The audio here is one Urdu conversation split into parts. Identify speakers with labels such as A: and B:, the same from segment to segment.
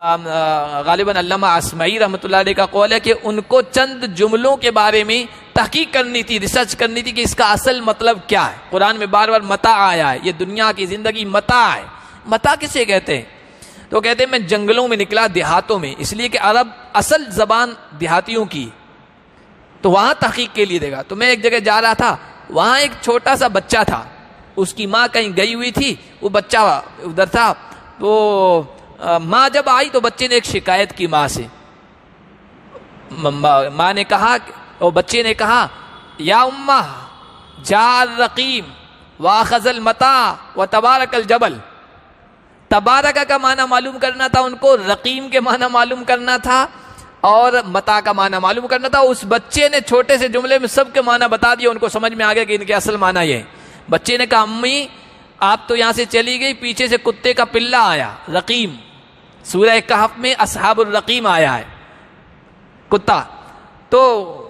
A: غالباً علامہ اصمعی رحمۃ اللہ علیہ کا قول ہے کہ ان کو چند جملوں کے بارے میں تحقیق کرنی تھی، ریسرچ کرنی تھی کہ اس کا اصل مطلب کیا ہے۔ قرآن میں بار بار متاع آیا ہے، یہ دنیا کی زندگی متاع ہے۔ متاع کسے کہتے ہیں؟ تو کہتے ہیں میں جنگلوں میں نکلا، دیہاتوں میں، اس لیے کہ عرب اصل زبان دیہاتیوں کی، تو وہاں تحقیق کے لیے دے گا۔ تو میں ایک جگہ جا رہا تھا، وہاں ایک چھوٹا سا بچہ تھا، اس کی ماں کہیں گئی ہوئی تھی، وہ بچہ ادھر تھا، تو ماں جب آئی تو بچے نے ایک شکایت کی ماں سے۔ ماں نے کہا، اور بچے نے کہا یا امہ جاء الرقیم واخذ المتاع وتبارک الجبل۔ تبارک کا معنی معلوم کرنا تھا ان کو، رقیم کے معنی معلوم کرنا تھا، اور متاع کا معنی معلوم کرنا تھا۔ اس بچے نے چھوٹے سے جملے میں سب کے معنی بتا دیا، ان کو سمجھ میں آ گیا کہ ان کے اصل معنی یہ ہے۔ بچے نے کہا امی آپ تو یہاں سے چلی گئی، پیچھے سے کتے کا پلہ آیا، رقیم، سورہ کہف میں اصحاب الرقیم آیا ہے، کتا، تو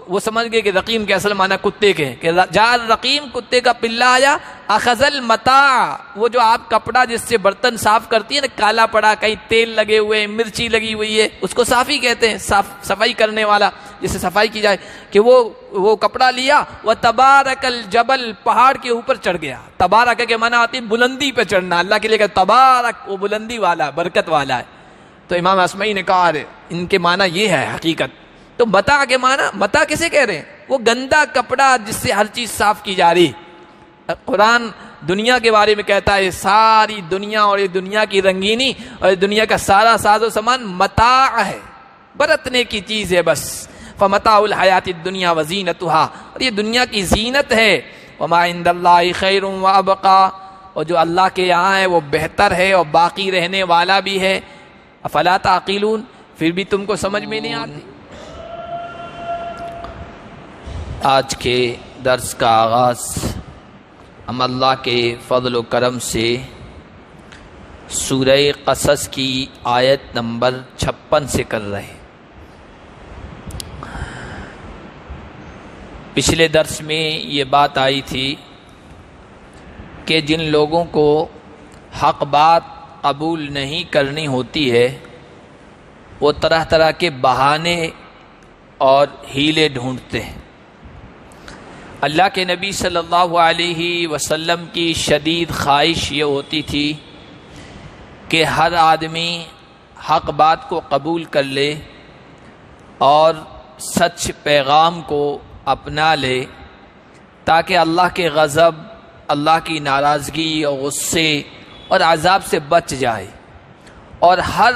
A: وہ سمجھ گئے کہ رقیم کے اصل معنی کتے کے ہیں، کہ جاء الرقیم، کتے کا پلہ آیا، اخذ المتاع، وہ جو آپ کپڑا جس سے برتن صاف کرتی ہے نا، کالا پڑا، کہیں تیل لگے ہوئے، مرچی لگی ہوئی ہے، اس کو صافی کہتے ہیں، صفائی کرنے والا، جس سے صفائی کی جائے، کہ وہ کپڑا لیا، وتبارک الجبل، پہاڑ کے اوپر چڑھ گیا۔ تبارک کے معنی آتی ہے بلندی پہ چڑھنا، اللہ کے لیے کہ تبارک، وہ بلندی والا، برکت والا ہے۔ تو امام اصمعی نے کہا ان کے معنی یہ ہے حقیقت۔ تو متاع کے معنی، متاع کسے کہہ رہے ہیں؟ وہ گندا کپڑا جس سے ہر چیز صاف کی جا رہی۔ قرآن دنیا کے بارے میں کہتا ہے ساری دنیا اور یہ دنیا کی رنگینی اور دنیا کا سارا ساز و سامان متاع ہے، برتنے کی چیز ہے بس۔ فمتاع الحیات الدنیا وزینتها، اور یہ دنیا کی زینت ہے۔ وما عند اللہ خیر وابقا، اور جو اللہ کے یہاں ہے وہ بہتر ہے اور باقی رہنے والا بھی ہے۔ افلا تعقلون، پھر بھی تم کو سمجھ میں نہیں آتی؟ آج کے درس کا آغاز ہم اللہ کے فضل و کرم سے سورہ قصص کی آیت نمبر 56 سے کر رہے ہیں۔ پچھلے درس میں یہ بات آئی تھی کہ جن لوگوں کو حق بات قبول نہیں کرنی ہوتی ہے وہ طرح طرح کے بہانے اور ہیلے ڈھونڈتے ہیں۔ اللہ کے نبی صلی اللہ علیہ وسلم کی شدید خواہش یہ ہوتی تھی کہ ہر آدمی حق بات کو قبول کر لے اور سچ پیغام کو اپنا لے، تاکہ اللہ کے غضب، اللہ کی ناراضگی اور غصے اور عذاب سے بچ جائے، اور ہر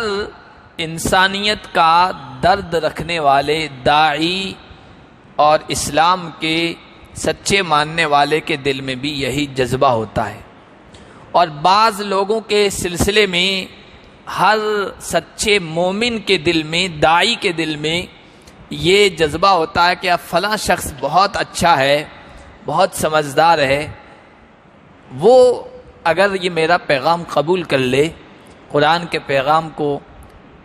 A: انسانیت کا درد رکھنے والے داعی اور اسلام کے سچے ماننے والے کے دل میں بھی یہی جذبہ ہوتا ہے۔ اور بعض لوگوں کے سلسلے میں ہر سچے مومن کے دل میں، داعی کے دل میں یہ جذبہ ہوتا ہے کہ اب فلاں شخص بہت اچھا ہے، بہت سمجھدار ہے، وہ اگر یہ میرا پیغام قبول کر لے، قرآن کے پیغام کو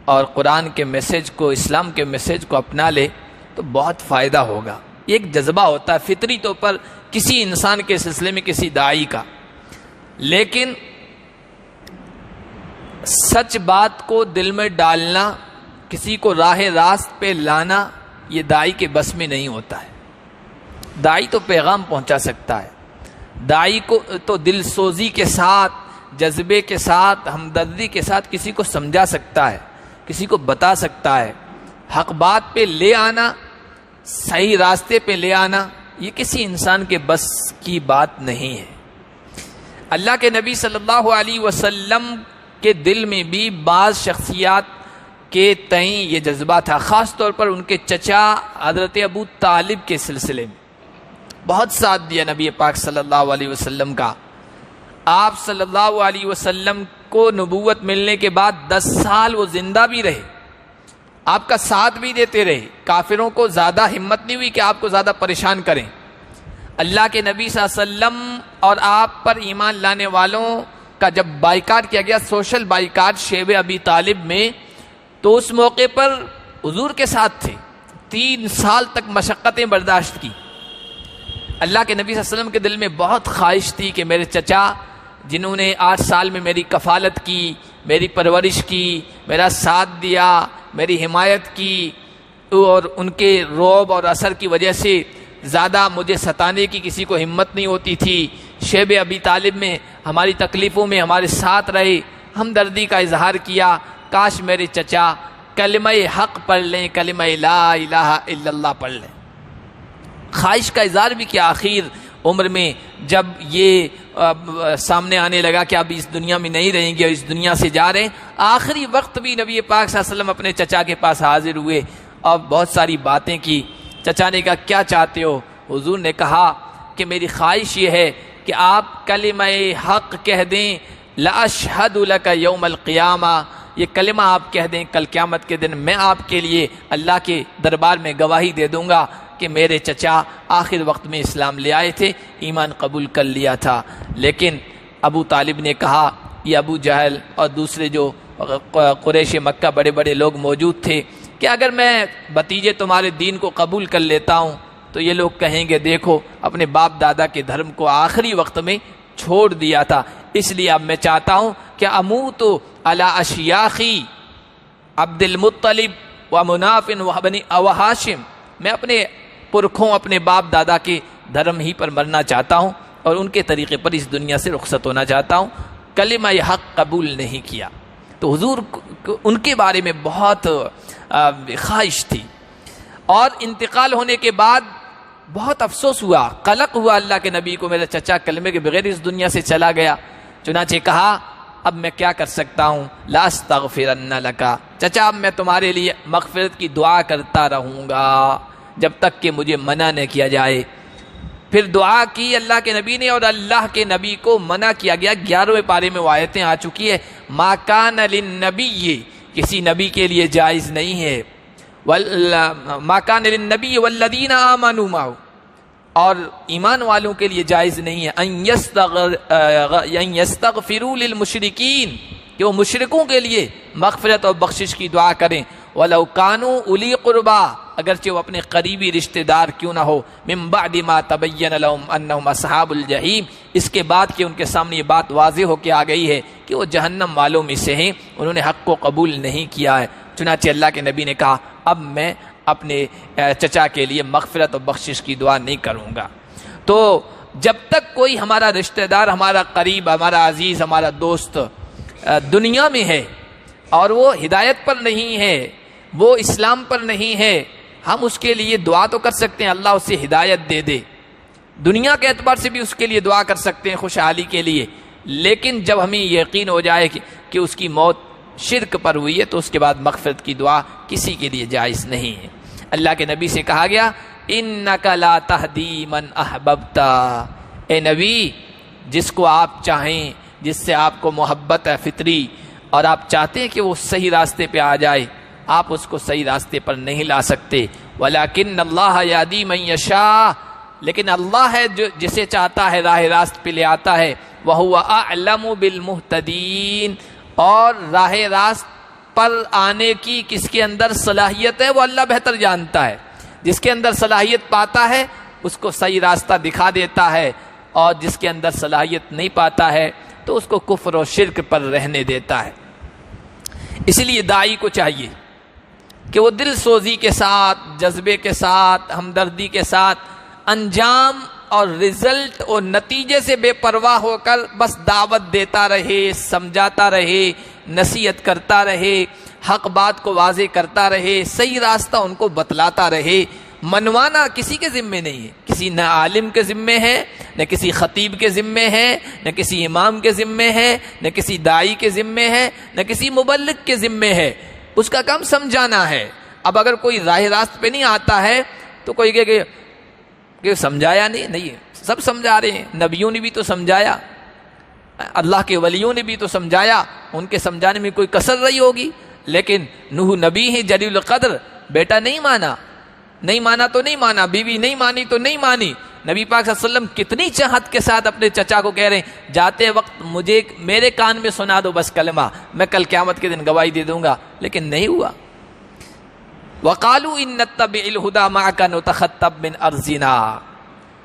A: اور قرآن کے میسج کو، اسلام کے میسج کو اپنا لے تو بہت فائدہ ہوگا۔ ایک جذبہ ہوتا ہے فطری طور پر کسی انسان کے سلسلے میں، کسی داعی کا۔ لیکن سچ بات کو دل میں ڈالنا، کسی کو راہ راست پہ لانا، یہ داعی کے بس میں نہیں ہوتا ہے۔ داعی تو پیغام پہنچا سکتا ہے، داعی کو تو دل سوزی کے ساتھ، جذبے کے ساتھ، ہمدردی کے ساتھ کسی کو سمجھا سکتا ہے، کسی کو بتا سکتا ہے۔ حق بات پہ لے آنا، صحیح راستے پہ لے آنا، یہ کسی انسان کے بس کی بات نہیں ہے۔ اللہ کے نبی صلی اللہ علیہ وسلم کے دل میں بھی بعض شخصیات کے تئیں یہ جذبہ تھا، خاص طور پر ان کے چچا حضرت ابو طالب کے سلسلے میں بہت ساتھ دیا نبی پاک صلی اللہ علیہ وسلم کا۔ آپ صلی اللہ علیہ وسلم کو نبوت ملنے کے بعد 10 سال وہ زندہ بھی رہے، آپ کا ساتھ بھی دیتے رہے، کافروں کو زیادہ ہمت نہیں ہوئی کہ آپ کو زیادہ پریشان کریں۔ اللہ کے نبی صلی اللہ علیہ وسلم اور آپ پر ایمان لانے والوں کا جب بائیکاٹ کیا گیا، سوشل بائیکاٹ شیب ابی طالب میں، تو اس موقع پر حضور کے ساتھ تھے، 3 سال تک مشقتیں برداشت کی۔ اللہ کے نبی صلی اللہ علیہ وسلم کے دل میں بہت خواہش تھی کہ میرے چچا جنہوں نے 8 سال میں میری کفالت کی، میری پرورش کی، میرا ساتھ دیا، میری حمایت کی، اور ان کے رعب اور اثر کی وجہ سے زیادہ مجھے ستانے کی کسی کو ہمت نہیں ہوتی تھی۔ شیب ابی طالب میں ہماری تکلیفوں میں ہمارے ساتھ رہے، ہمدردی کا اظہار کیا۔ کاش میرے چچا کلمہ حق پڑھ لیں، کلمہ لا الہ الا اللہ پڑھ لیں۔ خواہش کا اظہار بھی کیا۔ آخر عمر میں جب یہ سامنے آنے لگا کہ اب اس دنیا میں نہیں رہیں گے اور اس دنیا سے جا رہے ہیں، آخری وقت بھی نبی پاک صلی اللہ علیہ وسلم اپنے چچا کے پاس حاضر ہوئے اور بہت ساری باتیں کی۔ چچا نے کہا کیا چاہتے ہو؟ حضور نے کہا کہ میری خواہش یہ ہے کہ آپ کلمہ حق کہہ دیں، لاشہد لک یوم القیامہ، یہ کلمہ آپ کہہ دیں، کل قیامت کے دن میں آپ کے لیے اللہ کے دربار میں گواہی دے دوں گا کہ میرے چچا آخر وقت میں اسلام لے آئے تھے، ایمان قبول کر لیا تھا۔ لیکن ابو طالب نے کہا، یہ ابو جہل اور دوسرے جو قریش مکہ بڑے بڑے لوگ موجود تھے، کہ اگر میں بھتیجے تمہارے دین کو قبول کر لیتا ہوں تو یہ لوگ کہیں گے دیکھو اپنے باپ دادا کے دھرم کو آخری وقت میں چھوڑ دیا تھا، اس لیے اب میں چاہتا ہوں کہ اموت علی اشیاخی عبد المطلب و مناف و ہاشم، میں اپنے پرکھوں اپنے باپ دادا کے دھرم ہی پر مرنا چاہتا ہوں اور ان کے طریقے پر اس دنیا سے رخصت ہونا چاہتا ہوں، کلمہ حق قبول نہیں کیا۔ تو حضور ان کے بارے میں بہت خواہش تھی، اور انتقال ہونے کے بعد بہت افسوس ہوا، قلق ہوا اللہ کے نبی کو، میرا چچا کلمے کے بغیر اس دنیا سے چلا گیا۔ چنانچہ کہا اب میں کیا کر سکتا ہوں، لا استغفرن لک، چچا اب میں تمہارے لیے مغفرت کی دعا کرتا رہوں گا جب تک کہ مجھے منع نہ کیا جائے۔ پھر دعا کی اللہ کے نبی نے، اور اللہ کے نبی کو منع کیا گیا۔ 11ویں پارے میں وہ آیتیں آ چکی ہے، ما کان للنبی، کسی نبی کے لیے جائز نہیں ہے، ما کان للنبی والذین آمنوا معہ، اور ایمان والوں کے لیے جائز نہیں ہے، ان یستغفروا للمشرکین، کہ وہ مشرکوں کے لیے مغفرت اور بخشش کی دعا کریں، ولو کانوا اولی قربا، اگرچہ وہ اپنے قریبی رشتہ دار کیوں نہ ہو، من بعد ما تبین لهم انہم اصحاب الجحیم، اس کے بعد کہ ان کے سامنے یہ بات واضح ہو کے آ گئی ہے کہ وہ جہنم والوں میں سے ہیں، انہوں نے حق کو قبول نہیں کیا ہے۔ چنانچہ اللہ کے نبی نے کہا اب میں اپنے چچا کے لیے مغفرت اور بخشش کی دعا نہیں کروں گا۔ تو جب تک کوئی ہمارا رشتہ دار، ہمارا قریب، ہمارا عزیز، ہمارا دوست دنیا میں ہے اور وہ ہدایت پر نہیں ہے، وہ اسلام پر نہیں ہے، ہم اس کے لیے دعا تو کر سکتے ہیں اللہ اسے ہدایت دے دے، دنیا کے اعتبار سے بھی اس کے لیے دعا کر سکتے ہیں خوشحالی کے لیے، لیکن جب ہمیں یقین ہو جائے کہ اس کی موت شرک پر ہوئی ہے تو اس کے بعد مغفرت کی دعا کسی کے لیے جائز نہیں ہے۔ اللہ کے نبی سے کہا گیا انک لا تہدی من احببت، اے نبی جس کو آپ چاہیں، جس سے آپ کو محبت ہے فطری اور آپ چاہتے ہیں کہ وہ صحیح راستے پہ آ جائے، آپ اس کو صحیح راستے پر نہیں لا سکتے، ولکن اللہ یہدی من یشاء، لیکن اللہ ہے جو جسے چاہتا ہے راہ راست پہ لے آتا ہے، وہو اعلم بالمہتدین، اور راہ راست پر آنے کی کس کے اندر صلاحیت ہے وہ اللہ بہتر جانتا ہے، جس کے اندر صلاحیت پاتا ہے اس کو صحیح راستہ دکھا دیتا ہے، اور جس کے اندر صلاحیت نہیں پاتا ہے تو اس کو کفر و شرک پر رہنے دیتا ہے۔ اس لیے داعی کو چاہیے کہ وہ دل سوزی کے ساتھ، جذبے کے ساتھ، ہمدردی کے ساتھ، انجام اور رزلٹ اور نتیجے سے بے پرواہ ہو کر بس دعوت دیتا رہے، سمجھاتا رہے، نصیحت کرتا رہے، حق بات کو واضح کرتا رہے، صحیح راستہ ان کو بتلاتا رہے۔ منوانا کسی کے ذمے نہیں ہے، کسی نہ عالم کے ذمے ہے، نہ کسی خطیب کے ذمے ہے، نہ کسی امام کے ذمے ہے، نہ کسی داعی کے ذمے ہے، نہ کسی مبلغ کے ذمے ہے، اس کا کام سمجھانا ہے۔ اب اگر کوئی راہ راست پہ نہیں آتا ہے تو کوئی کہ سمجھایا نہیں، سب سمجھا رہے ہیں، نبیوں نے بھی تو سمجھایا، اللہ کے ولیوں نے بھی تو سمجھایا، ان کے سمجھانے میں کوئی کسر رہی ہوگی، لیکن نوح نبی ہیں جلیل القدر، بیٹا نہیں مانا تو نہیں مانا، بیوی نہیں مانی تو نہیں مانی، نبی پاک صلی اللہ علیہ وسلم کتنی چاہت کے ساتھ اپنے چچا کو کہہ رہے ہیں جاتے وقت مجھے میرے کان میں سنا دو بس کلمہ، میں کل قیامت کے دن گواہی دے دوں گا، لیکن نہیں ہوا۔ وَقَالُوا إِن نَتَّبِعِ الْهُدَى مَعَكَ نُتَخَطَّبْ مِنْ أَرْضِنَا،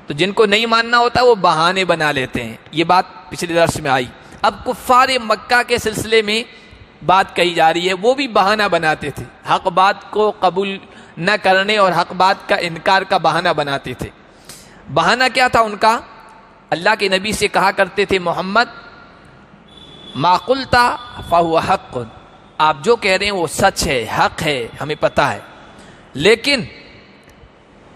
A: تو جن کو نہیں ماننا ہوتا وہ بہانے بنا لیتے ہیں، یہ بات پچھلے درس میں آئی۔ اب کفار مکہ کے سلسلے میں بات کہی جا رہی ہے، وہ بھی بہانہ بناتے تھے، حق بات کو قبول نہ کرنے اور حق بات کا انکار کا بہانہ بناتے تھے۔ بہانہ کیا تھا ان کا؟ اللہ کے نبی سے کہا کرتے تھے، محمد ما قلت فهو حق، آپ جو کہہ رہے ہیں وہ سچ ہے، حق ہے، ہمیں پتہ ہے، لیکن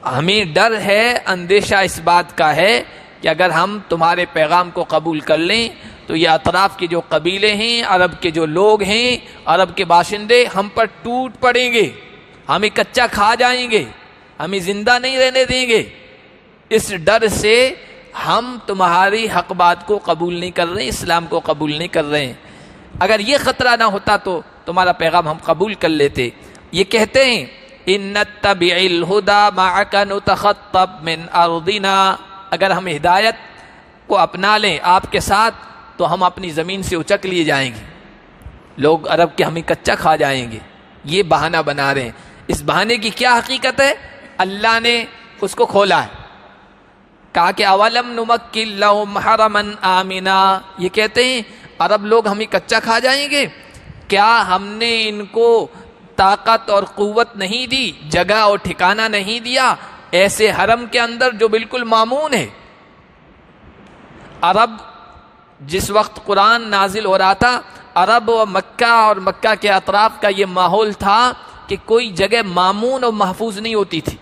A: ہمیں ڈر ہے، اندیشہ اس بات کا ہے کہ اگر ہم تمہارے پیغام کو قبول کر لیں تو یہ اطراف کے جو قبیلے ہیں، عرب کے جو لوگ ہیں، عرب کے باشندے ہم پر ٹوٹ پڑیں گے، ہمیں کچا کھا جائیں گے، ہمیں زندہ نہیں رہنے دیں گے۔ اس ڈر سے ہم تمہاری حق بات کو قبول نہیں کر رہے ہیں، اسلام کو قبول نہیں کر رہے ہیں۔ اگر یہ خطرہ نہ ہوتا تو تمہارا پیغام ہم قبول کر لیتے۔ یہ کہتے ہیں ان نتبع الہدی معک نتخطب من ارضنا، اگر ہم ہدایت کو اپنا لیں آپ کے ساتھ تو ہم اپنی زمین سے اچک لیے جائیں گے، لوگ عرب کے ہمیں کچا کھا جائیں گے۔ یہ بہانہ بنا رہے ہیں۔ اس بہانے کی کیا حقیقت ہے؟ اللہ نے اس کو کھولا ہے، کہا کہ اولم نمکن لہم حرما آمنا، یہ کہتے ہیں عرب لوگ ہمیں کچا کھا جائیں گے، کیا ہم نے ان کو طاقت اور قوت نہیں دی، جگہ اور ٹھکانہ نہیں دیا ایسے حرم کے اندر جو بالکل مامون ہے؟ عرب جس وقت قرآن نازل ہو رہا تھا، عرب و مکہ اور مکہ کے اطراف کا یہ ماحول تھا کہ کوئی جگہ مامون اور محفوظ نہیں ہوتی تھی،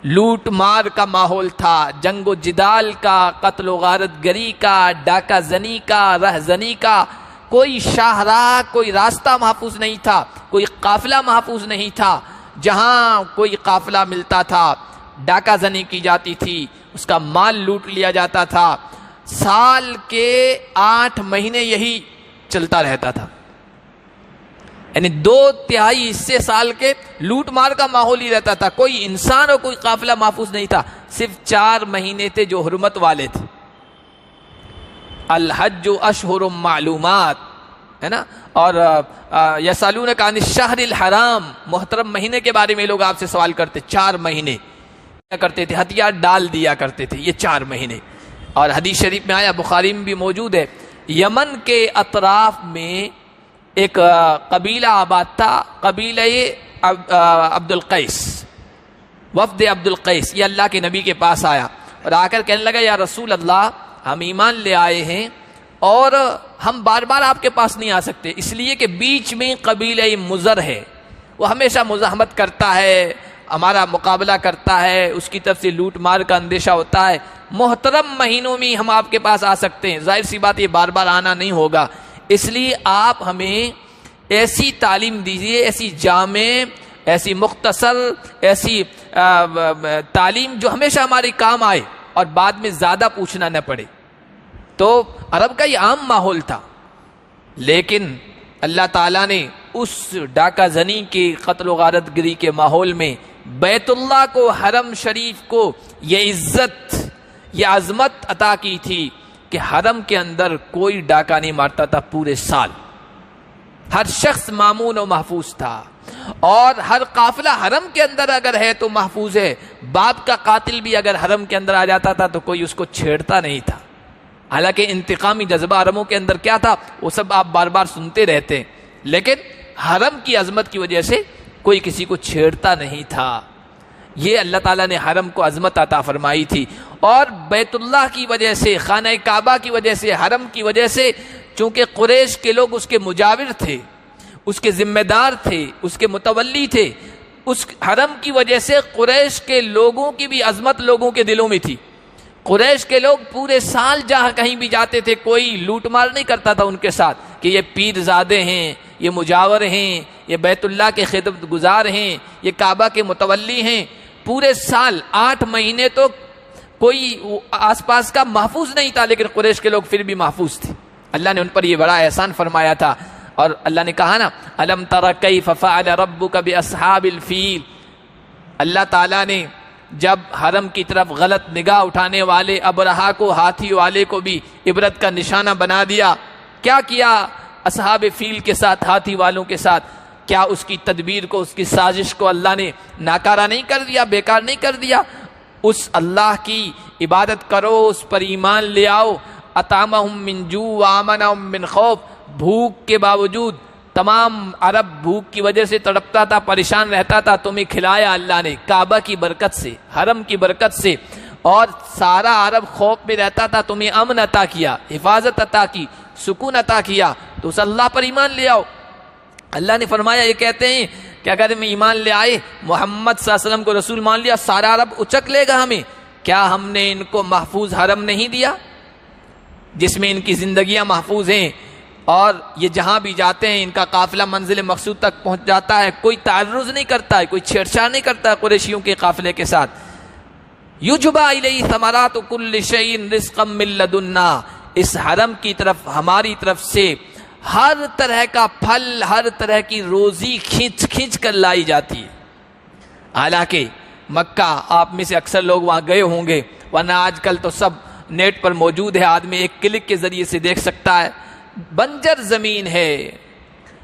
A: لوٹ مار کا ماحول تھا، جنگ و جدال کا، قتل و غارت گری کا، ڈاکہ زنی کا، رہ زنی کا، کوئی شاہراہ، کوئی راستہ محفوظ نہیں تھا، کوئی قافلہ محفوظ نہیں تھا۔ جہاں کوئی قافلہ ملتا تھا ڈاکہ زنی کی جاتی تھی، اس کا مال لوٹ لیا جاتا تھا۔ سال کے 8 مہینے یہی چلتا رہتا تھا، یعنی 2/3 حصے سال کے لوٹ مار کا ماحول ہی رہتا تھا، کوئی انسان اور کوئی قافلہ محفوظ نہیں تھا۔ صرف 4 مہینے تھے جو حرمت والے تھے۔ الحج اشہر معلومات ہے نا، اور یسالونک عن الشہر الحرام، محترم مہینے کے بارے میں لوگ آپ سے سوال کرتے۔ 4 مہینے کیا کرتے تھے؟ ہتھیار ڈال دیا کرتے تھے، یہ 4 مہینے۔ اور حدیث شریف میں آیا، بخاری میں بھی موجود ہے، یمن کے اطراف میں ایک قبیلہ آباد تھا، قبیلہ عبد القیس، وفد عبد القیس، یہ اللہ کے نبی کے پاس آیا اور آ کر کہنے لگا، یا رسول اللہ ہم ایمان لے آئے ہیں اور ہم بار بار آپ کے پاس نہیں آ سکتے، اس لیے کہ بیچ میں قبیلہ مضر ہے، وہ ہمیشہ مزاحمت کرتا ہے، ہمارا مقابلہ کرتا ہے، اس کی طرف سے لوٹ مار کا اندیشہ ہوتا ہے۔ محترم مہینوں میں ہم آپ کے پاس آ سکتے ہیں، ظاہر سی بات یہ بار بار آنا نہیں ہوگا، اس لیے آپ ہمیں ایسی تعلیم دیجیے، ایسی جامع، ایسی مختصر، ایسی تعلیم جو ہمیشہ ہمارے کام آئے اور بعد میں زیادہ پوچھنا نہ پڑے۔ تو عرب کا یہ عام ماحول تھا، لیکن اللہ تعالیٰ نے اس ڈاکہ زنی کے قتل و غارت گری کے ماحول میں بیت اللہ کو، حرم شریف کو یہ عزت، یہ عظمت عطا کی تھی کہ حرم کے اندر کوئی ڈاکہ نہیں مارتا تھا پورے سال، ہر شخص مامون و محفوظ تھا، اور ہر قافلہ حرم کے اندر اگر ہے تو محفوظ ہے۔ باپ کا قاتل بھی اگر حرم کے اندر آ جاتا تھا تو کوئی اس کو چھیڑتا نہیں تھا۔ حالانکہ انتقامی جذبہ عربوں کے اندر کیا تھا وہ سب آپ بار بار سنتے رہتے ہیں، لیکن حرم کی عظمت کی وجہ سے کوئی کسی کو چھیڑتا نہیں تھا۔ یہ اللہ تعالیٰ نے حرم کو عظمت عطا فرمائی تھی، اور بیت اللہ کی وجہ سے، خانہ کعبہ کی وجہ سے، حرم کی وجہ سے، چونکہ قریش کے لوگ اس کے مجاور تھے، اس کے ذمہ دار تھے، اس کے متولی تھے، اس حرم کی وجہ سے قریش کے لوگوں کی بھی عظمت لوگوں کے دلوں میں تھی۔ قریش کے لوگ پورے سال جہاں کہیں بھی جاتے تھے کوئی لوٹ مار نہیں کرتا تھا ان کے ساتھ کہ یہ پیر زادے ہیں، یہ مجاور ہیں، یہ بیت اللہ کے خدمت گزار ہیں، یہ کعبہ کے متولی ہیں۔ پورے سال 8 مہینے تو کوئی آس پاس کا محفوظ نہیں تھا، لیکن قریش کے لوگ پھر بھی محفوظ تھے۔ اللہ نے ان پر یہ بڑا احسان فرمایا تھا، اور اللہ نے کہا نا، الم تر کیف فعل ربک باصحاب الفیل، اللہ تعالیٰ نے جب حرم کی طرف غلط نگاہ اٹھانے والے ابرہا کو، ہاتھی والے کو بھی عبرت کا نشانہ بنا دیا، کیا کیا اصحاب فیل کے ساتھ، ہاتھی والوں کے ساتھ؟ کیا اس کی تدبیر کو، اس کی سازش کو اللہ نے ناکارہ نہیں کر دیا، بیکار نہیں کر دیا؟ اس اللہ کی عبادت کرو، اس پر ایمان لے آؤ۔ اطعمہم من جوع وآمنہم من خوف، بھوک کے باوجود تمام عرب بھوک کی وجہ سے تڑپتا تھا، پریشان رہتا تھا، تمہیں کھلایا اللہ نے کعبہ کی برکت سے، حرم کی برکت سے، اور سارا عرب خوف میں رہتا تھا، تمہیں امن عطا کیا، حفاظت عطا کی، سکون عطا کیا، تو اس اللہ پر ایمان لے آؤ۔ اللہ نے فرمایا، یہ کہتے ہیں کہ اگر ہم ایمان لے آئے، محمد صلی اللہ علیہ وسلم کو رسول مان لیا، سارا عرب اچک لے گا ہمیں، کیا ہم نے ان کو محفوظ حرم نہیں دیا جس میں ان کی زندگیاں محفوظ ہیں، اور یہ جہاں بھی جاتے ہیں ان کا قافلہ منزل مقصود تک پہنچ جاتا ہے، کوئی تعرض نہیں کرتا ہے، کوئی چھیڑ چھاڑ نہیں کرتا ہے قریشیوں کے قافلے کے ساتھ۔ یجبا الیہ ثمرات کل شیء رزقا من لدنا، اس حرم کی طرف ہماری طرف سے ہر طرح کا پھل، ہر طرح کی روزی کھینچ کھینچ کر لائی جاتی ہے۔ حالانکہ مکہ، آپ میں سے اکثر لوگ وہاں گئے ہوں گے، ورنہ آج کل تو سب نیٹ پر موجود ہے، آدمی ایک کلک کے ذریعے سے دیکھ سکتا ہے، بنجر زمین ہے،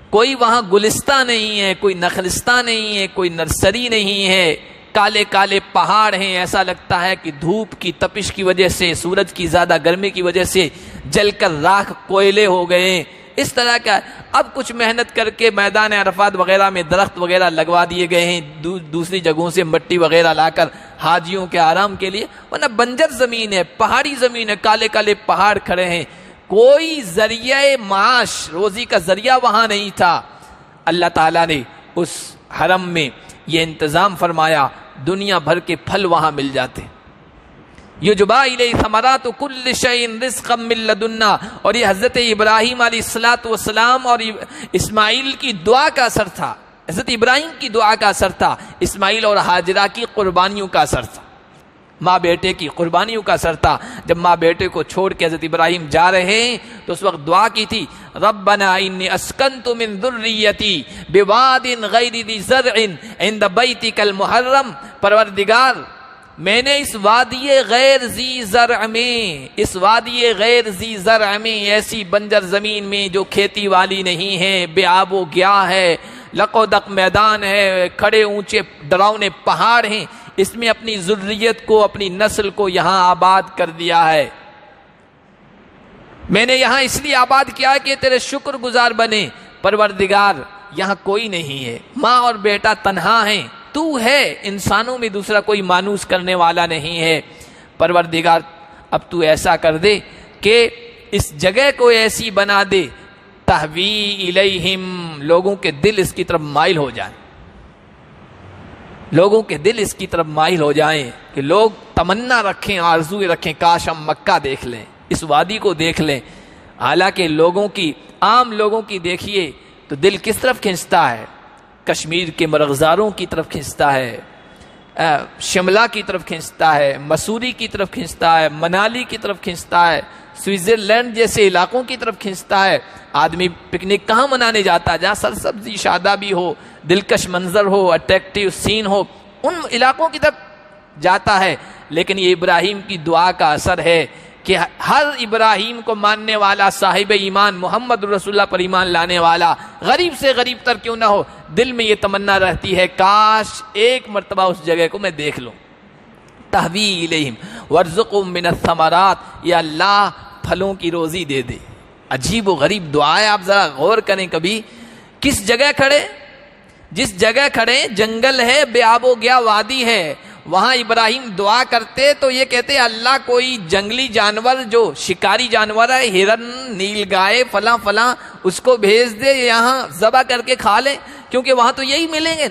A: کوئی وہاں گلستہ نہیں ہے، کوئی نخلستہ نہیں ہے، کوئی نرسری نہیں ہے، کالے کالے پہاڑ ہیں، ایسا لگتا ہے کہ دھوپ کی تپش کی وجہ سے، سورج کی زیادہ گرمی کی وجہ سے جل کر راکھ کوئلے ہو گئے ہیں، اس طرح کا۔ اب کچھ محنت کر کے میدان عرفات وغیرہ میں درخت وغیرہ لگوا دیے گئے ہیں، دوسری جگہوں سے مٹی وغیرہ لا کر حاجیوں کے آرام کے لیے، ورنہ بنجر زمین ہے، پہاڑی زمین ہے، کالے کالے پہاڑ کھڑے ہیں، کوئی ذریعہ معاش، روزی کا ذریعہ وہاں نہیں تھا۔ اللہ تعالیٰ نے اس حرم میں یہ انتظام فرمایا، دنیا بھر کے پھل وہاں مل جاتے۔ یجبا الیہ ثمرات کل شیء رزقا من لدنا، اور یہ حضرت ابراہیم علیہ السلام اور اسماعیل کی دعا کا اثر تھا، حضرت ابراہیم کی دعا کا اثر تھا، اسماعیل اور ہاجرہ کی قربانیوں کا اثر تھا، ماں بیٹے کی قربانیوں کا اثر تھا۔ جب ماں بیٹے کو چھوڑ کے حضرت ابراہیم جا رہے ہیں تو اس وقت دعا کی تھی، ربنا انی اسکنت من ذریتی بواد غیر ذی زرع عند بیتک المحرم، پروردگار میں نے اس وادی غیر ذی زرع میں، اس وادی غیر ذی زرع میں، ایسی بنجر زمین میں جو کھیتی والی نہیں ہے، بے آب و گیا ہے، لقودق میدان ہے، کھڑے اونچے ڈراؤنے پہاڑ ہیں، اس میں اپنی ذریت کو، اپنی نسل کو یہاں آباد کر دیا ہے۔ میں نے یہاں اس لیے آباد کیا کہ تیرے شکر گزار بنے، پروردگار یہاں کوئی نہیں ہے، ماں اور بیٹا تنہا ہیں، تو ہے، انسانوں میں دوسرا کوئی مانوس کرنے والا نہیں ہے، پروردگار اب تو ایسا کر دے کہ اس جگہ کو ایسی بنا دے، تہوی الیہم، لوگوں کے دل اس کی طرف مائل ہو جائیں، لوگوں کے دل اس کی طرف مائل ہو جائیں کہ لوگ تمنا رکھیں، آرزو رکھیں، کاش ہم مکہ دیکھ لیں، اس وادی کو دیکھ لیں۔ حالانکہ لوگوں کی، عام لوگوں کی دیکھیے تو دل کس طرف کھنچتا ہے، کشمیر کے مرغزاروں کی طرف کھنچتا ہے، شملہ کی طرف کھنچتا ہے، مسوری کی طرف کھنچتا ہے، منالی کی طرف کھنچتا ہے، سوئٹزرلینڈ جیسے علاقوں کی طرف کھنچتا ہے۔ آدمی پکنک کہاں منانے جاتا ہے؟ جہاں سرسبزی شادابی ہو، دلکش منظر ہو، اٹریکٹیو سین ہو، ان علاقوں کی طرف جاتا ہے۔ لیکن یہ ابراہیم کی دعا کا اثر ہے کہ ہر ابراہیم کو ماننے والا، صاحب ایمان، محمد رسول اللہ پر ایمان لانے والا، غریب سے غریب تر کیوں نہ ہو، دل میں یہ تمنا رہتی ہے کاش ایک مرتبہ اس جگہ کو میں دیکھ لوں۔ تہوی الیہم وارزقہم من الثمرات، یا اللہ پھلوں کی روزی دے دے۔ عجیب و غریب دعا ہے، آپ ذرا غور کریں کبھی، کس جگہ کھڑے، جس جگہ کھڑے جنگل ہے، بے آب و گیا وادی ہے، وہاں ابراہیم دعا کرتے تو یہ کہتے اللہ کوئی جنگلی جانور جو شکاری جانور ہے، ہرن، نیل گائے، فلاں فلاں، اس کو بھیج دے یہاں ذبح کر کے کھا لیں، کیونکہ وہاں تو یہی ملیں گے،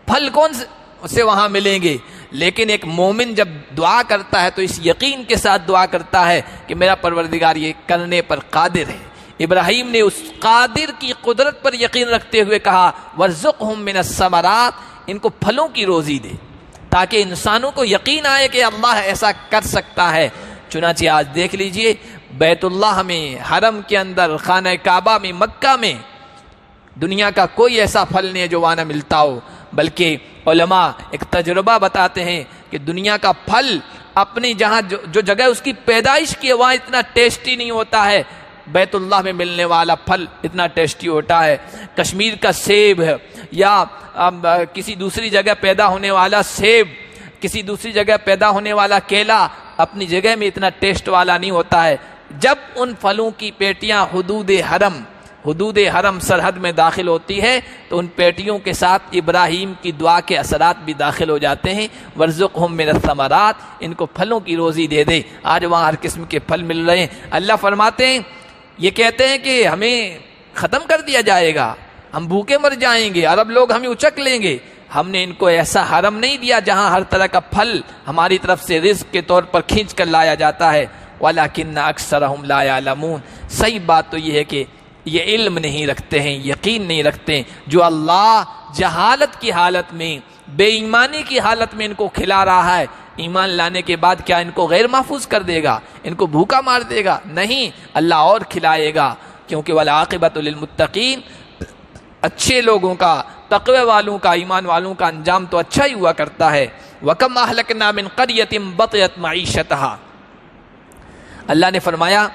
A: پھل کون سے وہاں ملیں گے۔ لیکن ایک مومن جب دعا کرتا ہے تو اس یقین کے ساتھ دعا کرتا ہے کہ میرا پروردگار یہ کرنے پر قادر ہے۔ ابراہیم نے اس قادر کی قدرت پر یقین رکھتے ہوئے کہا وارزقہم من الثمرات، ان کو پھلوں کی روزی دے، تاکہ انسانوں کو یقین آئے کہ اللہ ایسا کر سکتا ہے۔ چنانچہ آج دیکھ لیجئے بیت اللہ میں، حرم کے اندر، خانہ کعبہ میں، مکہ میں دنیا کا کوئی ایسا پھل نہیں ہے جو وہاں نہ ملتا ہو، بلکہ علماء ایک تجربہ بتاتے ہیں کہ دنیا کا پھل اپنی جہاں جو جگہ اس کی پیدائش کی ہے وہاں اتنا ٹیسٹی نہیں ہوتا ہے، بیت اللہ میں ملنے والا پھل اتنا ٹیسٹی ہوتا ہے۔ کشمیر کا سیب ہے یا کسی دوسری جگہ پیدا ہونے والا سیب، کسی دوسری جگہ پیدا ہونے والا کیلا اپنی جگہ میں اتنا ٹیسٹ والا نہیں ہوتا ہے۔ جب ان پھلوں کی پیٹیاں حدود حرم حدود حرم سرحد میں داخل ہوتی ہے تو ان پیٹیوں کے ساتھ ابراہیم کی دعا کے اثرات بھی داخل ہو جاتے ہیں. وارزقہم من الثمرات، ان کو پھلوں کی روزی دے دے. آج وہاں ہر قسم کے پھل مل رہے ہیں. اللہ فرماتے ہیں یہ کہتے ہیں کہ ہمیں ختم کر دیا جائے گا، ہم بھوکے مر جائیں گے، عرب لوگ ہمیں اچک لیں گے. ہم نے ان کو ایسا حرم نہیں دیا جہاں ہر طرح کا پھل ہماری طرف سے رزق کے طور پر کھینچ کر لایا جاتا ہے. وَلَكِنَّ أَكْثَرَهُمْ لَا يَعْلَمُونَ. صحیح بات تو یہ ہے کہ یہ علم نہیں رکھتے ہیں، یقین نہیں رکھتے ہیں. جو اللہ جہالت کی حالت میں، بے ایمانی کی حالت میں ان کو کھلا رہا ہے، ایمان لانے کے بعد کیا ان کو غیر محفوظ کر دے گا، ان کو بھوکا مار دے گا؟ نہیں، اللہ اور کھلائے گا. کیونکہ وَالْعَاقِبَةُ لِلْمُتَّقِينَ، اچھے لوگوں کا، تقوی والوں کا، ایمان والوں کا انجام تو اچھا ہی ہوا کرتا ہے. وَكَمْ أَهْلَكْنَا مِنْ قَرْيَةٍ بَطِرَتْ مَعِيشَتَهَا. اللہ نے فرمایا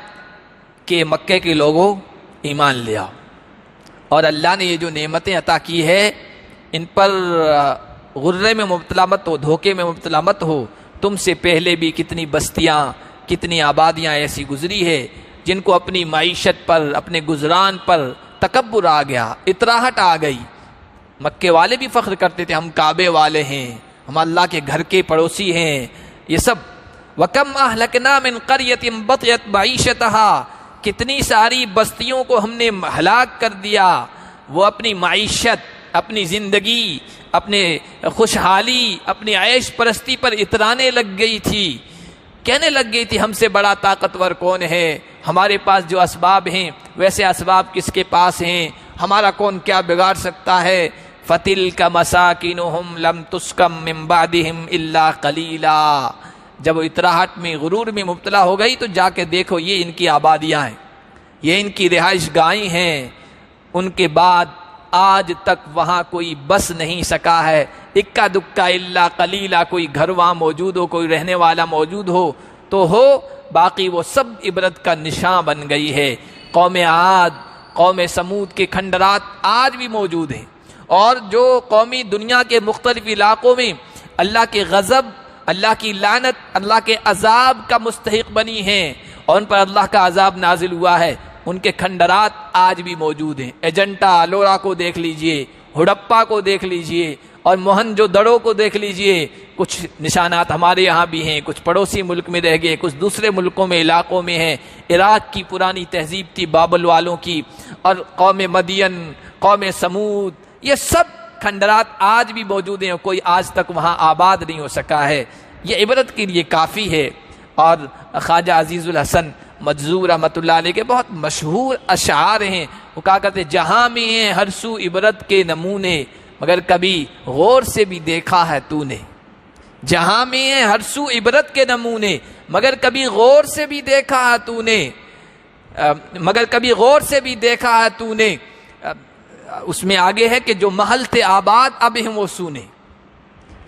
A: کہ مکے کے لوگوں ایمان لے آؤ، اور اللہ نے یہ جو نعمتیں عطا کی ہے ان پر غرے میں مبتلا مت ہو، دھوکے میں مبتلا مت ہو. تم سے پہلے بھی کتنی بستیاں، کتنی آبادیاں ایسی گزری ہے جن کو اپنی معیشت پر، اپنے گزران پر تکبر آ گیا، اطراحت آ گئی. مکے والے بھی فخر کرتے تھے ہم کعبے والے ہیں، ہم اللہ کے گھر کے پڑوسی ہیں. یہ سب وَكَمْ أَهْلَكْنَا مِنْ قَرْيَةٍ بَطِرَتْ مَعِيشَتَهَا، کتنی ساری بستیوں کو ہم نے ہلاک کر دیا. وہ اپنی معیشت، اپنی زندگی، اپنے خوشحالی، اپنی عیش پرستی پر اترانے لگ گئی تھی، کہنے لگ گئی تھی ہم سے بڑا طاقتور کون ہے، ہمارے پاس جو اسباب ہیں ویسے اسباب کس کے پاس ہیں، ہمارا کون کیا بگاڑ سکتا ہے. فَتِلْكَ مَسَاكِنُهُمْ لَمْ تُسْكَنْ مِنْ بَعْدِهِمْ إِلَّا قَلِيلًا. جب وہ اطراحت میں، غرور میں مبتلا ہو گئی تو جا کے دیکھو یہ ان کی آبادیاں ہیں، یہ ان کی رہائش گاہیں ہیں. ان کے بعد آج تک وہاں کوئی بس نہیں سکا ہے. اکا دکا الا قلیلا، کوئی گھر وہاں موجود ہو، کوئی رہنے والا موجود ہو تو ہو، باقی وہ سب عبرت کا نشان بن گئی ہے. قوم عاد، قوم سمود کے کھنڈرات آج بھی موجود ہیں. اور جو قومی دنیا کے مختلف علاقوں میں اللہ کے غضب، اللہ کی لعنت، اللہ کے عذاب کا مستحق بنی ہیں اور ان پر اللہ کا عذاب نازل ہوا ہے، ان کے کھنڈرات آج بھی موجود ہیں. ایجنٹا لورا کو دیکھ لیجئے، ہڑپا کو دیکھ لیجئے، اور موہنجو دڑو کو دیکھ لیجئے. کچھ نشانات ہمارے یہاں بھی ہیں، کچھ پڑوسی ملک میں رہ گئے، کچھ دوسرے ملکوں میں، علاقوں میں ہیں. عراق کی پرانی تہذیب تھی بابل والوں کی، اور قوم مدین، قوم سمود، یہ سب کھنڈرات آج بھی موجود ہیں، کوئی آج تک وہاں آباد نہیں ہو سکا ہے. یہ عبرت کے لیے کافی ہے. اور خواجہ عزیز الحسن مجذوب رحمۃ اللہ علیہ کے بہت مشہور اشعار ہیں. وہ کہا کرتے جہاں میں ہیں ہر سو عبرت کے نمونے، مگر کبھی غور سے بھی دیکھا ہے تو نے. جہاں میں ہیں ہر سو عبرت کے نمونے، مگر کبھی غور سے بھی دیکھا ہے تو نے، مگر کبھی غور سے بھی دیکھا ہے تو نے. اس میں آگے ہے کہ جو محل تھے آباد اب ہیں وہ سونے،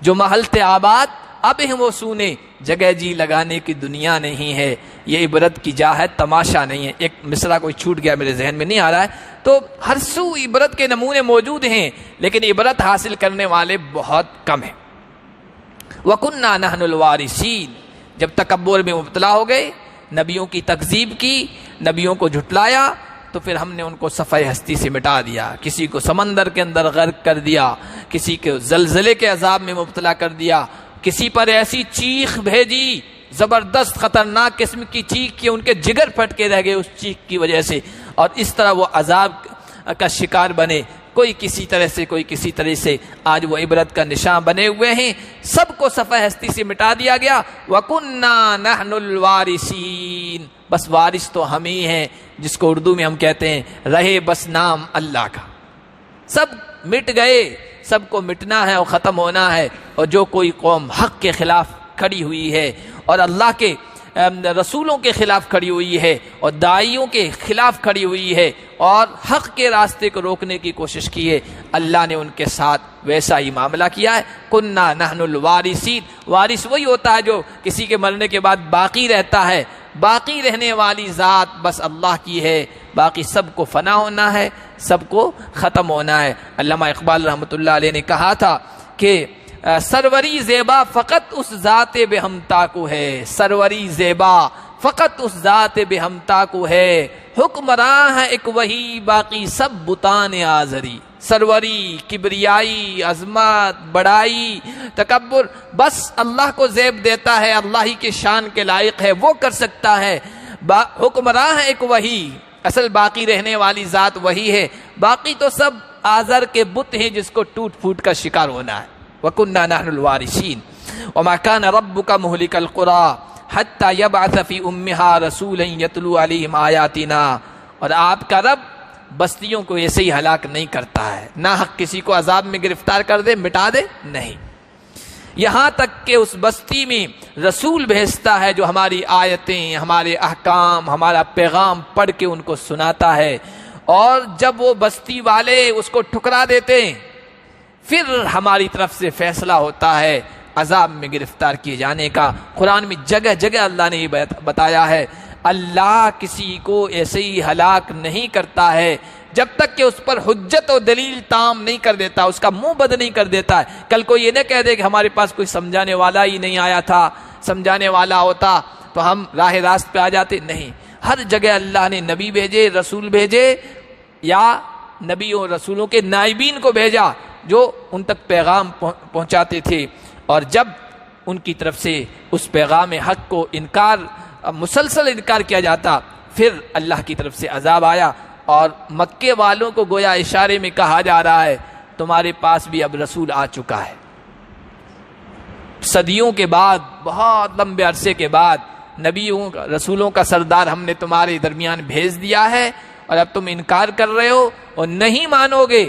A: جو محل تھے آباد اب ہیں وہ سونے، جگہ جی لگانے کی دنیا نہیں ہے. یہ عبرت کی جا ہے، تماشا نہیں ہے. ایک مصرع کوئی چھوٹ گیا، میرے ذہن میں نہیں آ رہا ہے. تو ہر سو عبرت کے نمونے موجود ہیں، لیکن عبرت حاصل کرنے والے بہت کم ہیں. وَكُنَّا نَحْنُ الْوَارِثِينَ. جب تکبر میں مبتلا ہو گئے، نبیوں کی تکذیب کی، نبیوں کو جھٹلایا، تو پھر ہم نے ان کو صفحہ ہستی سے مٹا دیا. کسی کو سمندر کے اندر غرق کر دیا، کسی کو زلزلے کے عذاب میں مبتلا کر دیا، کسی پر ایسی چیخ بھیجی، زبردست خطرناک قسم کی چیخ کہ ان کے جگر پھٹ کے رہ گئے اس چیخ کی وجہ سے، اور اس طرح وہ عذاب کا شکار بنے. کوئی کسی طرح سے، کوئی کسی طرح سے، آج وہ عبرت کا نشان بنے ہوئے ہیں. سب کو صفحہ ہستی سے مٹا دیا گیا. وَكُنَّا نَحْنُ الْوَارِثِينَ. بس وارث تو ہم ہی ہیں، جس کو اردو میں ہم کہتے ہیں رہے بس نام اللہ کا. سب مٹ گئے، سب کو مٹنا ہے اور ختم ہونا ہے. اور جو کوئی قوم حق کے خلاف کھڑی ہوئی ہے اور اللہ کے رسولوں کے خلاف کھڑی ہوئی ہے اور داعیوں کے خلاف کھڑی ہوئی ہے اور حق کے راستے کو روکنے کی کوشش کی ہے، اللہ نے ان کے ساتھ ویسا ہی معاملہ کیا ہے. کننا نحن الوارثین. وارث وہی ہوتا ہے جو کسی کے مرنے کے بعد باقی رہتا ہے. باقی رہنے والی ذات بس اللہ کی ہے، باقی سب کو فنا ہونا ہے، سب کو ختم ہونا ہے. علامہ اقبال رحمۃ اللہ علیہ نے کہا تھا کہ سروری زیبا فقط اس ذات بے ہمتا کو ہے. سروری زیبا فقط اس ذات بے ہمتا کو ہے، حکمراں ہے ایک وہی باقی سب بتان آزری، سروری، کبریائی، عظمت، بڑائی، تکبر بس اللہ کو زیب دیتا ہے، اللہ ہی کے شان کے لائق ہے، وہ کر سکتا ہے۔ حکمراں ہے ایک وہی، اصل باقی رہنے والی ذات وہی ہے، باقی تو سب آزر کے بت ہیں جس کو ٹوٹ پھوٹ کا شکار ہونا ہے۔ وَكُنَّا نَحْنُ الْوَارِثِينَ وَمَا كَانَ رَبُّكَ مُهْلِكَ الْقُرَىٰ حَتَّىٰ يَبْعَثَ فِي أُمِّهَا رَسُولًا يَتْلُو عَلَيْهِمْ آيَاتِنَا، اور آپ کا رب بستیوں کو ایسے ہی ہلاک نہیں کرتا ہے، نہ حق کسی کو عذاب میں گرفتار کر دے، مٹا دے، نہیں، یہاں تک کہ اس بستی میں رسول بھیجتا ہے جو ہماری آیتیں، ہمارے احکام، ہمارا پیغام پڑھ کے ان کو سناتا ہے، اور جب وہ بستی والے اس کو ٹھکرا دیتے ہیں پھر ہماری طرف سے فیصلہ ہوتا ہے عذاب میں گرفتار کیے جانے کا۔ قرآن میں جگہ جگہ اللہ نے یہ بتایا ہے، اللہ کسی کو ایسے ہی ہلاک نہیں کرتا ہے جب تک کہ اس پر حجت و دلیل تام نہیں کر دیتا، اس کا منہ بند نہیں کر دیتا ہے۔ کل کو یہ نہ کہہ دے کہ ہمارے پاس کوئی سمجھانے والا ہی نہیں آیا تھا، سمجھانے والا ہوتا تو ہم راہ راست پہ آ جاتے، نہیں، ہر جگہ اللہ نے نبی بھیجے، رسول بھیجے، یا نبیوں اور رسولوں کے نائبین کو بھیجا جو ان تک پیغام پہنچاتے تھے، اور جب ان کی طرف سے اس پیغام حق کو مسلسل انکار کیا جاتا پھر اللہ کی طرف سے عذاب آیا، اور مکے والوں کو گویا اشارے میں کہا جا رہا ہے تمہارے پاس بھی اب رسول آ چکا ہے، صدیوں کے بعد، بہت لمبے عرصے کے بعد نبیوں رسولوں کا سردار ہم نے تمہارے درمیان بھیج دیا ہے، اور اب تم انکار کر رہے ہو اور نہیں مانو گے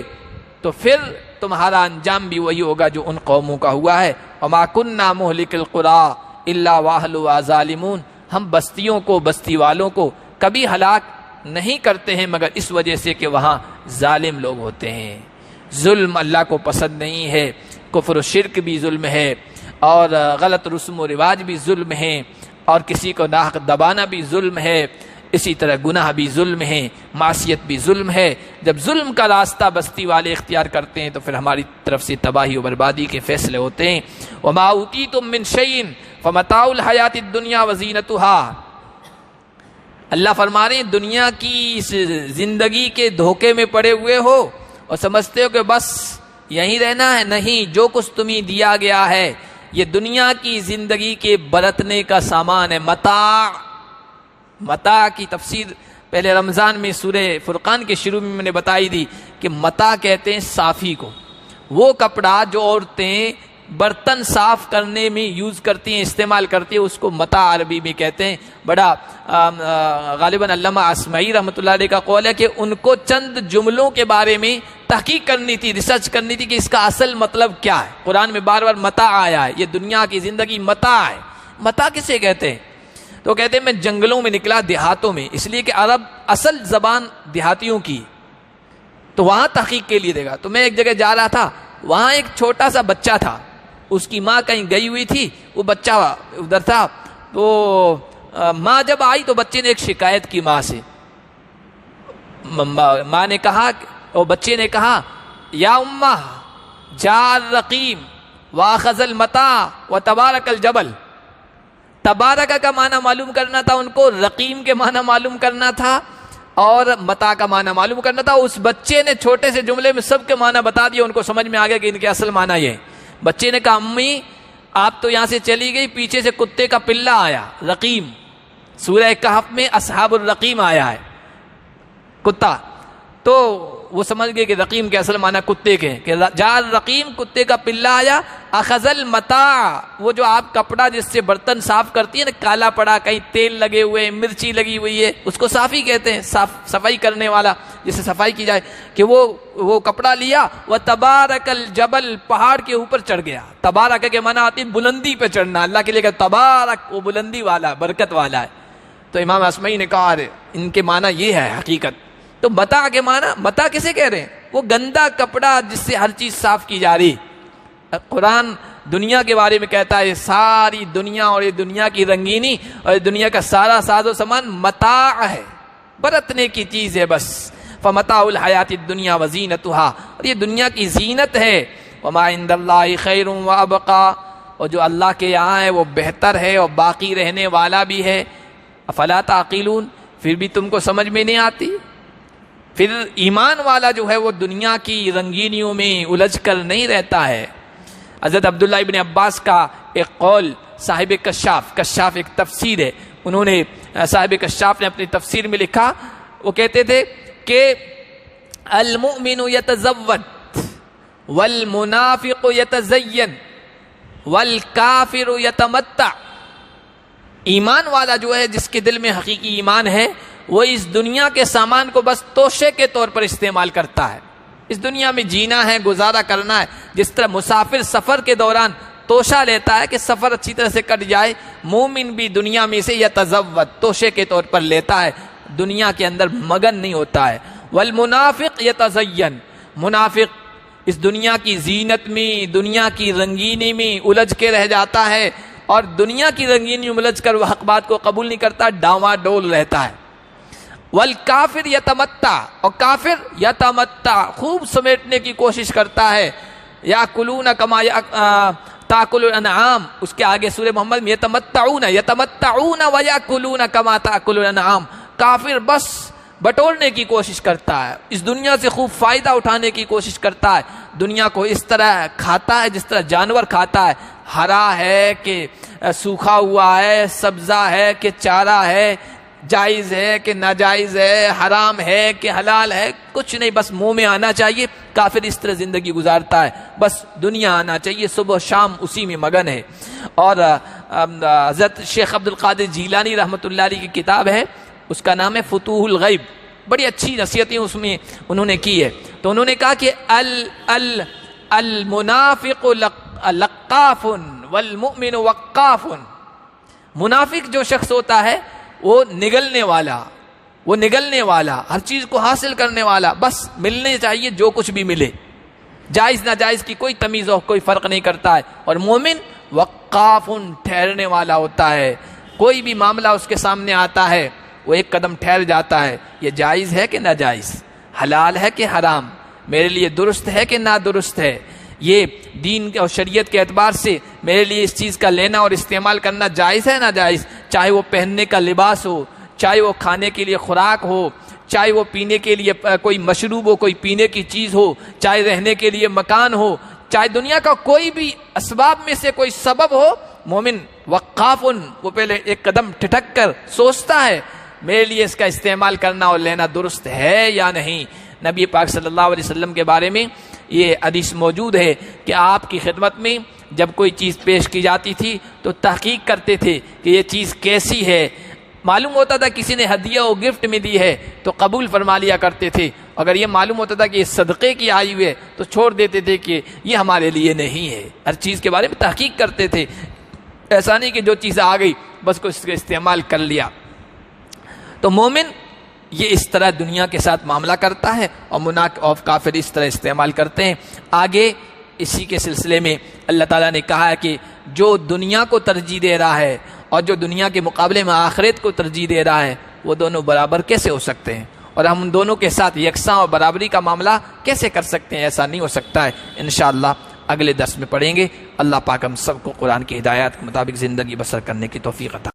A: تو پھر تمہارا انجام بھی وہی ہوگا جو ان قوموں کا ہوا ہے۔ وَمَا كُنَّا مُهْلِكِ الْقُرَىٰ إِلَّا وَأَهْلُهَا ظَالِمُونَ، ہم بستیوں کو، بستی والوں کو کبھی ہلاک نہیں کرتے ہیں مگر اس وجہ سے کہ وہاں ظالم لوگ ہوتے ہیں۔ ظلم اللہ کو پسند نہیں ہے، کفر و شرک بھی ظلم ہے، اور غلط رسم و رواج بھی ظلم ہے، اور کسی کو ناحق دبانا بھی ظلم ہے، اسی طرح گناہ بھی ظلم ہے، معصیت بھی ظلم ہے۔ جب ظلم کا راستہ بستی والے اختیار کرتے ہیں تو پھر ہماری طرف سے تباہی و بربادی کے فیصلے ہوتے ہیں۔ وَمَا أُوتِيتُم مِّن شَيْءٍ فَمَتَاعُ الْحَيَاةِ الدُّنْيَا وَزِينَتُهَا، اللہ فرما رہے ہیں دنیا کی اس زندگی کے دھوکے میں پڑے ہوئے ہو اور سمجھتے ہو کہ بس یہیں رہنا ہے، نہیں، جو کچھ تمہیں دیا گیا ہے یہ دنیا کی زندگی کے برتنے کا سامان ہے، متاع۔ متاع کی تفسیر پہلے رمضان میں سورہ فرقان کے شروع میں نے بتائی تھی کہ متاع کہتے ہیں صافی کو، وہ کپڑا جو عورتیں برتن صاف کرنے میں یوز کرتی ہیں، استعمال کرتی ہیں، اس کو متاع عربی میں کہتے ہیں۔ بڑا غالباً علامہ اسمعی رحمۃ اللہ علیہ کا قول ہے کہ ان کو چند جملوں کے بارے میں تحقیق کرنی تھی، ریسرچ کرنی تھی کہ اس کا اصل مطلب کیا ہے۔ قرآن میں بار بار متاع آیا ہے، یہ دنیا کی زندگی متاع ہے۔ متاع کسے کہتے ہیں؟ تو کہتے ہیں میں جنگلوں میں نکلا، دیہاتوں میں، اس لیے کہ عرب اصل زبان دیہاتیوں کی، تو وہاں تحقیق کے لیے دے گا۔ تو میں ایک جگہ جا رہا تھا، وہاں ایک چھوٹا سا بچہ تھا، اس کی ماں کہیں گئی ہوئی تھی، وہ بچہ ادھر تھا، تو ماں جب آئی تو بچے نے ایک شکایت کی ماں سے، ماں نے کہا، اور بچے نے کہا یا امہ جاء الرقیم واخذ المتاع وتبارک الجبل۔ تبارک کا معنی معلوم کرنا تھا ان کو، رقیم کے معنی معلوم کرنا تھا، اور متاع کا معنی معلوم کرنا تھا۔ اس بچے نے چھوٹے سے جملے میں سب کے معنی بتا دیا، ان کو سمجھ میں آ گیا کہ ان کے اصل معنی یہ ہے۔ بچے نے کہا امی آپ تو یہاں سے چلی گئی، پیچھے سے کتے کا پلہ آیا، رقیم، سورہ کہف میں اصحاب الرقیم آیا ہے، کتا، تو وہ سمجھ گئے کہ رقیم کے اصل معنی کتے کے ہیں، کہ جاء الرقیم، کتے کا پلہ آیا، اخذ المتاع، وہ جو آپ کپڑا جس سے برتن صاف کرتی ہے نا، کالا پڑا، کہیں تیل لگے ہوئے، مرچی لگی ہوئی ہے، اس کو صافی کہتے ہیں، صفائی کرنے والا، جس سے صفائی کی جائے، کہ وہ کپڑا لیا، وتبارک الجبل، پہاڑ کے اوپر چڑھ گیا۔ تبارک کے معنی آتی ہے بلندی پہ چڑھنا، اللہ کے لیے کہ تبارک، وہ بلندی والا، برکت والا ہے۔ تو امام اسمعی نے کہا ان کے معنی یہ ہے حقیقت۔ تو متاع کے معنی، متاع کسے کہہ رہے ہیں؟ وہ گندا کپڑا جس سے ہر چیز صاف کی جا رہی۔ قرآن دنیا کے بارے میں کہتا ہے ساری دنیا اور یہ دنیا کی رنگینی اور یہ دنیا کا سارا ساز و سامان متاع ہے، برتنے کی چیز ہے بس۔ فمتاع الحیات الدنیا وزینتها، اور یہ دنیا کی زینت ہے۔ وما عند اللہ خیر وابقا، اور جو اللہ کے یہاں ہے وہ بہتر ہے اور باقی رہنے والا بھی ہے۔ افلا تعقلون، پھر بھی تم کو سمجھ میں نہیں آتی؟ پھر ایمان والا جو ہے وہ دنیا کی رنگینیوں میں الجھ کر نہیں رہتا ہے۔ حضرت عبداللہ ابن عباس کا ایک قول صاحب کشاف ایک تفسیر ہے، انہوں نے صاحب کشاف نے اپنی تفسیر میں لکھا، وہ کہتے تھے کہ المؤمن یتزود والمنافق یتزین والکافر یتمتع، ایمان والا جو ہے جس کے دل میں حقیقی ایمان ہے وہ اس دنیا کے سامان کو بس توشے کے طور پر استعمال کرتا ہے۔ اس دنیا میں جینا ہے، گزارا کرنا ہے، جس طرح مسافر سفر کے دوران توشہ لیتا ہے کہ سفر اچھی طرح سے کٹ جائے، مومن بھی دنیا میں سے یتزود توشے کے طور پر لیتا ہے، دنیا کے اندر مگن نہیں ہوتا ہے۔ والمنافق یتزین، منافق اس دنیا کی زینت میں، دنیا کی رنگینی میں الجھ کے رہ جاتا ہے، اور دنیا کی رنگینی میں الجھ کر وہ حق بات کو قبول نہیں کرتا، ڈاواں ڈول رہتا ہے۔ والکافر یتمتع، اور کافر یتمتع خوب سمیٹنے کی کوشش کرتا ہے، یاکلون کما تاکل الانعام، اس کے آگے سورہ محمد میں یتمتعون ویاکلون کما تاکل الانعام، کافر بس بٹورنے کی کوشش کرتا ہے، اس دنیا سے خوب فائدہ اٹھانے کی کوشش کرتا ہے، دنیا کو اس طرح کھاتا ہے جس طرح جانور کھاتا ہے، ہرا ہے کہ سوکھا ہوا ہے، سبزہ ہے کہ چارہ ہے، جائز ہے کہ ناجائز ہے، حرام ہے کہ حلال ہے، کچھ نہیں، بس منہ میں آنا چاہیے۔ کافر اس طرح زندگی گزارتا ہے، بس دنیا آنا چاہیے، صبح شام اسی میں مگن ہے۔ اور حضرت شیخ عبد القادر جیلانی رحمۃ اللہ علیہ کی کتاب ہے، اس کا نام ہے فتوح الغیب، بڑی اچھی نصیحتیں اس میں انہوں نے کی ہے۔ تو انہوں نے کہا کہ المنافق لقاف والمؤمن وقاف، منافق جو شخص ہوتا ہے وہ نگلنے والا، ہر چیز کو حاصل کرنے والا، بس ملنے چاہیے جو کچھ بھی ملے، جائز ناجائز کی کوئی تمیز اور کوئی فرق نہیں کرتا ہے۔ اور مومن وقاف، ٹھہرنے والا ہوتا ہے، کوئی بھی معاملہ اس کے سامنے آتا ہے وہ ایک قدم ٹھہر جاتا ہے، یہ جائز ہے کہ ناجائز، حلال ہے کہ حرام، میرے لیے درست ہے کہ نادرست ہے، یہ دین اور شریعت کے اعتبار سے میرے لیے اس چیز کا لینا اور استعمال کرنا جائز ہے ناجائز، چاہے وہ پہننے کا لباس ہو، چاہے وہ کھانے کے لیے خوراک ہو، چاہے وہ پینے کے لیے کوئی مشروب ہو، کوئی پینے کی چیز ہو، چاہے رہنے کے لیے مکان ہو، چاہے دنیا کا کوئی بھی اسباب میں سے کوئی سبب ہو، مومن وقاف، وہ پہلے ایک قدم ٹھٹک کر سوچتا ہے میرے لیے اس کا استعمال کرنا اور لینا درست ہے یا نہیں۔ نبی پاک صلی اللہ علیہ وسلم کے بارے میں یہ حدیث موجود ہے کہ آپ کی خدمت میں جب کوئی چیز پیش کی جاتی تھی تو تحقیق کرتے تھے کہ یہ چیز کیسی ہے، معلوم ہوتا تھا کسی نے ہدیہ و گفٹ میں دی ہے تو قبول فرما لیا کرتے تھے، اگر یہ معلوم ہوتا تھا کہ یہ صدقے کی آئی ہوئی ہے تو چھوڑ دیتے تھے کہ یہ ہمارے لیے نہیں ہے۔ ہر چیز کے بارے میں تحقیق کرتے تھے، ایسا نہیں کہ جو چیز آ گئی بس کو اس کا استعمال کر لیا۔ تو مومن یہ اس طرح دنیا کے ساتھ معاملہ کرتا ہے اور کافر اس طرح استعمال کرتے ہیں۔ آگے اسی کے سلسلے میں اللہ تعالیٰ نے کہا ہے کہ جو دنیا کو ترجیح دے رہا ہے اور جو دنیا کے مقابلے میں آخرت کو ترجیح دے رہا ہے وہ دونوں برابر کیسے ہو سکتے ہیں، اور ہم ان دونوں کے ساتھ یکساں اور برابری کا معاملہ کیسے کر سکتے ہیں، ایسا نہیں ہو سکتا ہے۔ انشاءاللہ اگلے درس میں پڑھیں گے۔ اللہ پاک ہم سب کو قرآن کی ہدایات کے مطابق زندگی بسر کرنے کی توفیق عطا